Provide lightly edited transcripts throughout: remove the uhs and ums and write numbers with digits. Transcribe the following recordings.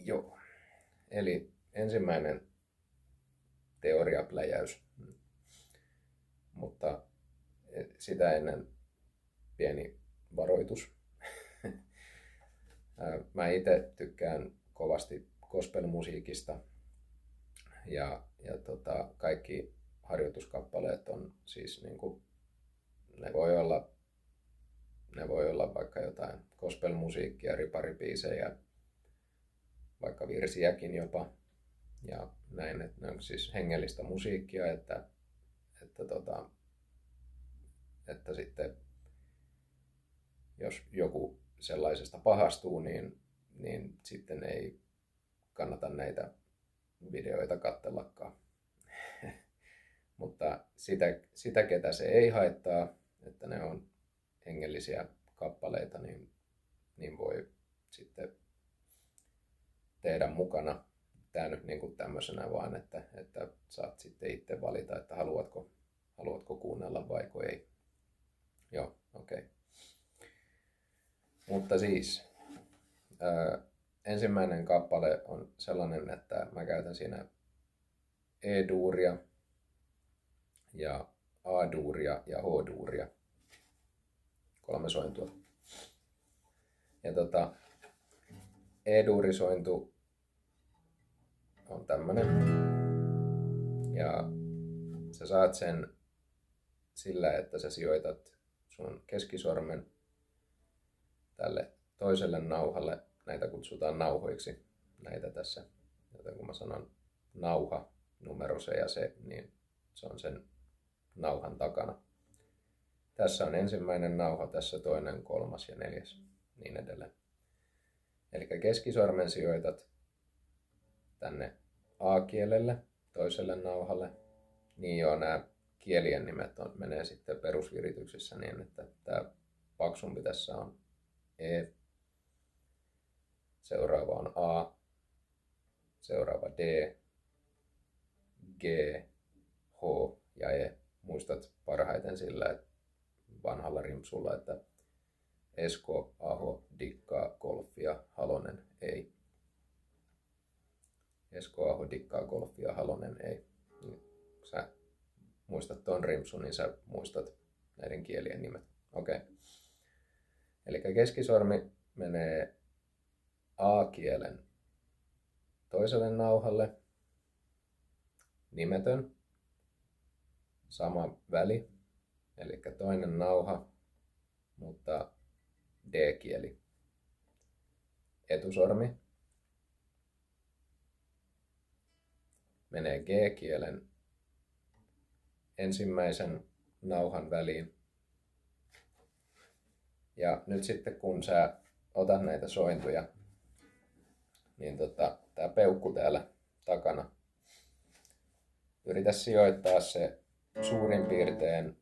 Joo, eli ensimmäinen teoriapläjäys, mutta sitä ennen pieni varoitus. Mä itse tykkään kovasti gospelmusiikista ja kaikki harjoituskappaleet on siis niinku, ne voi olla vaikka jotain gospelmusiikkia, riparibiisejä, vaikka virsiäkin jopa ja näin, että ne on siis hengellistä musiikkia, että sitten jos joku sellaisesta pahastuu, niin sitten ei kannata näitä videoita katsellakaan. Mutta sitä, ketä se ei haittaa, että ne on hengellisiä kappaleita, niin voi sitten tehdä mukana. Tämä nyt niin kuin tämmöisenä vaan, että saat sitten itse valita, että haluatko kuunnella vaiko ei. Joo, okei. Okay. Mutta siis ensimmäinen kappale on sellainen, että mä käytän siinä E-duuria ja A-duuria ja H-duuria. 3 sointua. Ja E-duurisointu on tämmönen. Ja sä saat sen sillä, että sä sijoitat sun keskisormen tälle toiselle nauhalle. Näitä kutsutaan nauhoiksi. Näitä tässä. Joten kun mä sanon nauha, numero se ja se, niin se on sen nauhan takana. Tässä on ensimmäinen nauha, tässä toinen, kolmas ja neljäs, niin edelleen. Eli keskisormen sijoitat tänne A-kielelle, toiselle nauhalle. Niin joo, nämä kielien nimet menee sitten perusvirityksessä niin, että tämä paksumpi tässä on E, seuraava on A, seuraava D, G, H ja E. Muistat parhaiten sillä, että vanhalla rimpsulla, että Esko, Aho, dikkaa, golfia, Halonen, ei. Esko, Aho, dikkaa, golfia, Halonen, ei. Kun sä muistat ton rimpsun, niin sä muistat näiden kielien nimet. Okei. Eli keskisormi menee A-kielen toiselle nauhalle, nimetön, sama väli, eli toinen nauha, mutta D-kieli. Etusormi menee G-kielen ensimmäisen nauhan väliin. Ja nyt sitten kun sä otat näitä sointuja, niin tää peukku täällä takana, yritä sijoittaa se suurin piirtein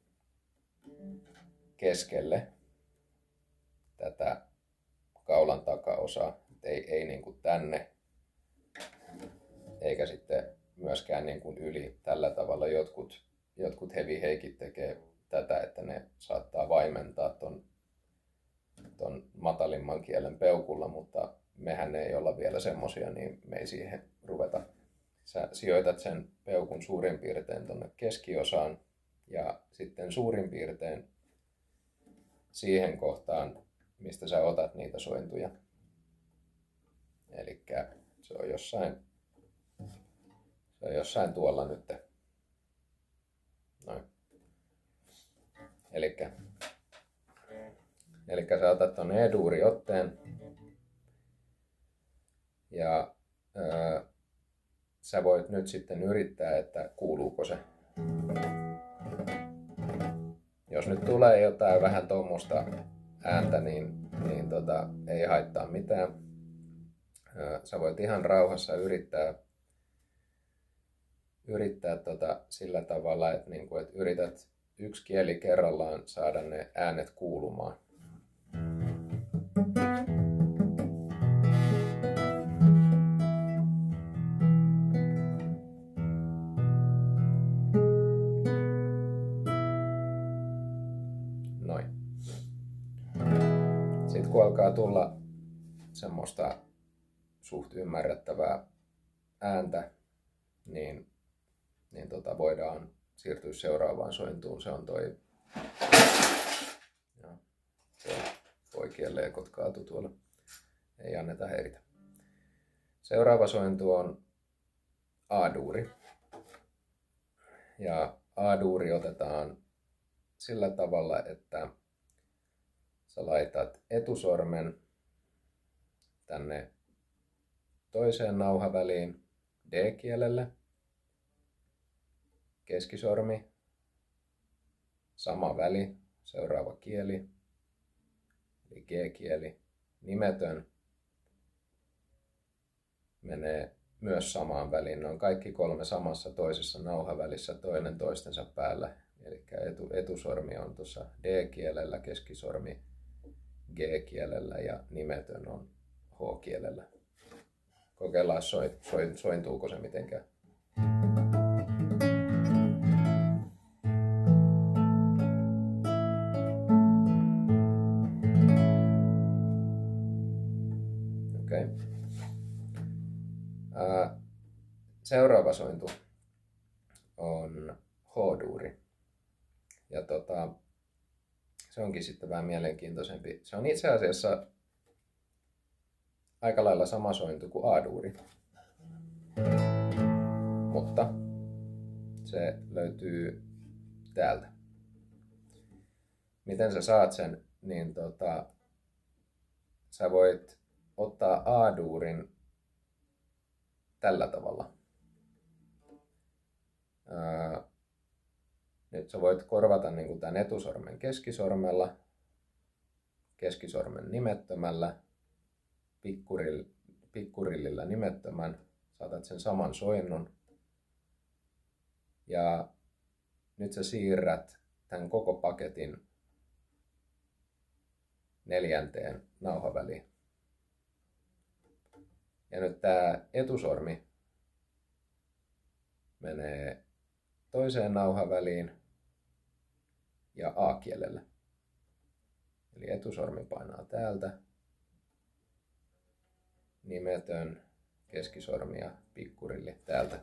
keskelle tätä kaulan takaosaa. Ei niin kuin tänne, eikä sitten myöskään niin kuin yli. Tällä tavalla jotkut heavy heikit tekee tätä, että ne saattaa vaimentaa ton matalimman kielen peukulla, mutta mehän ei olla vielä semmosia, niin me ei siihen ruveta. Sä sijoitat sen peukun suurin piirtein tonne keskiosaan ja sitten suurin piirtein siihen kohtaan, mistä sä otat niitä sointuja. Elikkä se on jossain tuolla nyt. Noin. Elikkä sä otat ton E-duuriotteen ja sä voit nyt sitten yrittää, että kuuluuko se. Jos nyt tulee jotain vähän tuommoista ääntä, niin ei haittaa mitään. Sä voit ihan rauhassa yrittää sillä tavalla, että yrität yksi kieli kerrallaan saada ne äänet kuulumaan. Noin. Sitten kun alkaa tulla semmoista suht ymmärrettävää ääntä, niin voidaan siirtyä seuraavaan sointuun. Se on toi, ja poikien leekot kaatu tuolla, ei anneta häiritä. Seuraava sointu on A-duuri. Ja A-duuri otetaan sillä tavalla, että sä laitat etusormen tänne toiseen nauhaväliin D-kielelle, keskisormi, sama väli, seuraava kieli, eli G-kieli, nimetön, menee myös samaan väliin. Ne on kaikki kolme samassa toisessa nauhavälissä toinen toistensa päällä. Eli etusormi on tuossa D-kielellä, keskisormi G-kielellä ja nimetön on H-kielellä. Kokeillaan sointuuko se mitenkään. Okei. Seuraava sointu on H-duuri. Ja se onkin sitten vähän mielenkiintoisempi. Se on itse asiassa aika lailla sama sointu kuin A-duuri. Mutta se löytyy täältä. Miten sä saat sen, niin sä voit ottaa A-duurin tällä tavalla. Nyt sä voit korvata niin tämän etusormen keskisormella, keskisormen nimettömällä, pikkurillillä nimettömän. Saatat sen saman soinnun. Ja nyt sä siirrät tämän koko paketin 4. nauhaväliin. Ja nyt tää etusormi menee toiseen nauhaväliin ja A-kielellä. Eli etusormi painaa täältä, nimetön, keskisormi ja pikkurilli täältä.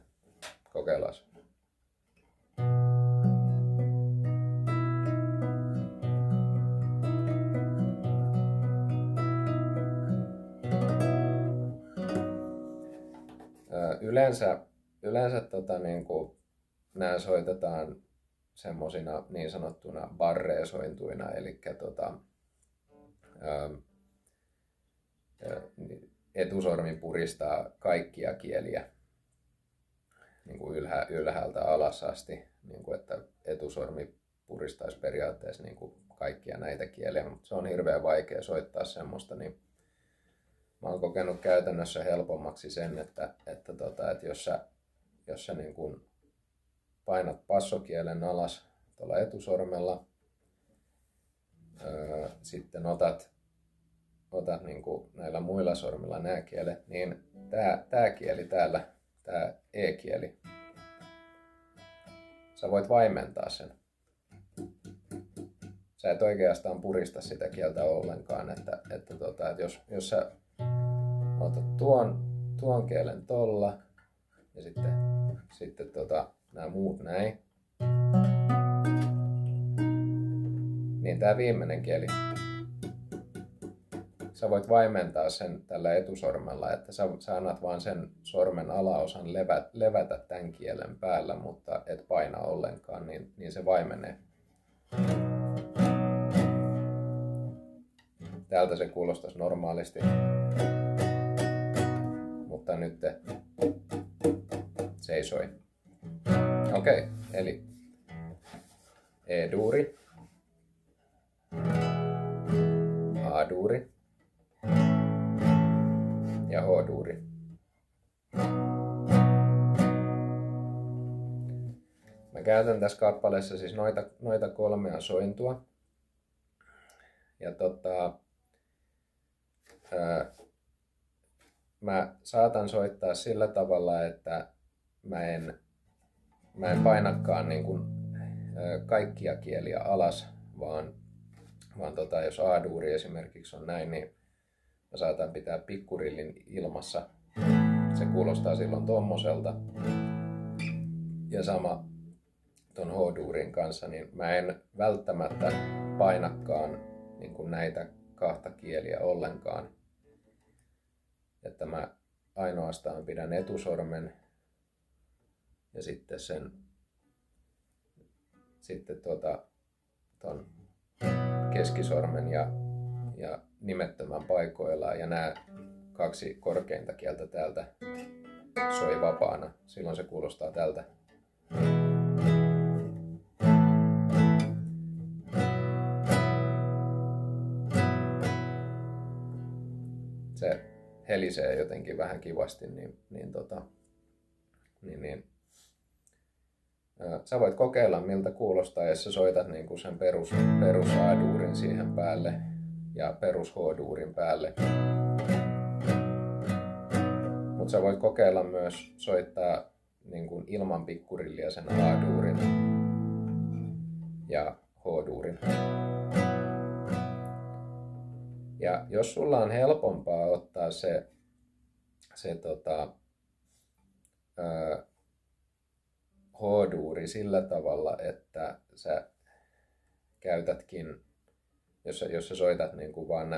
Kokeillaan. Yleensä nämä soitetaan semmosina niin sanottuna barré-sointuina, eli etusormi puristaa kaikkia kieliä niin kuin ylhäältä alas asti, niin kuin että etusormi puristaisi periaatteessa niin kuin kaikkia näitä kieliä, mutta se on hirveän vaikea soittaa semmoista, niin mä oon kokenut käytännössä helpommaksi sen, että jos sä niin kuin painat passokielen alas tuolla etusormella, sitten otat niin kuin näillä muilla sormilla nämä kielet, niin tää kieli täällä, tää E-kieli, sä voit vaimentaa sen. Sä et oikeastaan purista sitä kieltä ollenkaan, että jos sä otat tuon kielen tolla ja sitten nämä muut näin, niin tää viimeinen kieli, sä voit vaimentaa sen tällä etusormella, että sä annat vaan sen sormen alaosan levätä tämän kielen päällä, mutta et paina ollenkaan, niin se vaimenee. Täältä se kuulostaisi normaalisti, mutta nyt se ei soi. Okei, eli E-duuri, A-duuri ja H-duuri. Mä käytän tässä kappaleessa siis noita kolmea sointua. Ja mä saatan soittaa sillä tavalla, että mä en painakaan niin kuin kaikkia kieliä alas, vaan jos A-duuri esimerkiksi on näin, niin mä saatan pitää pikkurillin ilmassa. Se kuulostaa silloin tommoselta. Ja sama ton H-duurin kanssa, niin mä en välttämättä painakaan niin kuin näitä kahta kieliä ollenkaan. Että mä ainoastaan pidän etusormen ja sitten ton keskisormen ja nimettömän paikoillaan, ja nämä kaksi korkeinta kieltä täältä soi vapaana. Silloin se kuulostaa tältä. Se helisee jotenkin vähän kivasti, niin sä voit kokeilla, miltä kuulostaa, jos sä soitat niin kuin sen perus A-duurin siihen päälle ja perus H-duurin päälle. Mutta sä voit kokeilla myös soittaa niin kuin ilman pikkurillia sen A-duurin ja H-duurin. Ja jos sulla on helpompaa ottaa se H-duuri sillä tavalla, että sä käytätkin, jos sä soitat niin kuin vaan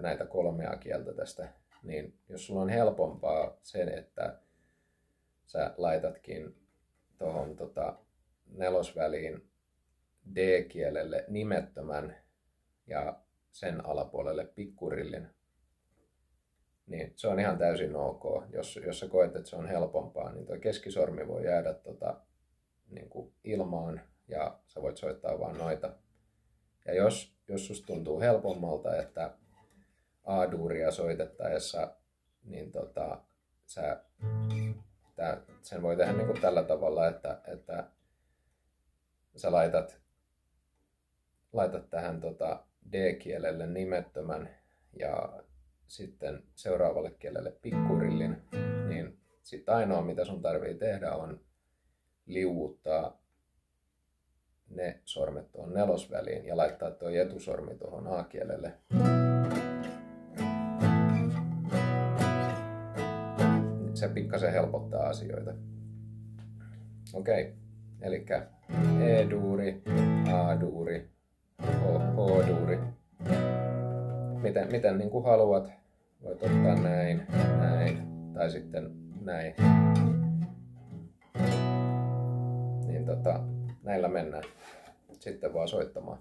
näitä kolmea kieltä tästä, niin jos sulla on helpompaa sen, että sä laitatkin tuohon nelosväliin D-kielelle nimettömän ja sen alapuolelle pikkurillin, niin se on ihan täysin ok. Jos sä koet, että se on helpompaa, niin tuo keskisormi voi jäädä niin kuin ilmaan ja sä voit soittaa vaan noita. Ja jos susta tuntuu helpommalta, että A-duuria soitettaessa, niin sen voi tehdä niin kuin tällä tavalla, että sä laitat tähän D-kielelle nimettömän ja sitten seuraavalle kielelle pikkurillin, niin sitten ainoa mitä sun tarvii tehdä on liuuttaa ne sormet tuohon nelosväliin ja laittaa tuo etusormi tuohon A-kielelle. Se pikkasen helpottaa asioita. Okei, eli E-duuri, A-duuri, H-duuri. Miten niin kuin haluat. Voit ottaa näin, tai sitten näin. Niin näillä mennään. Sitten vaan soittamaan.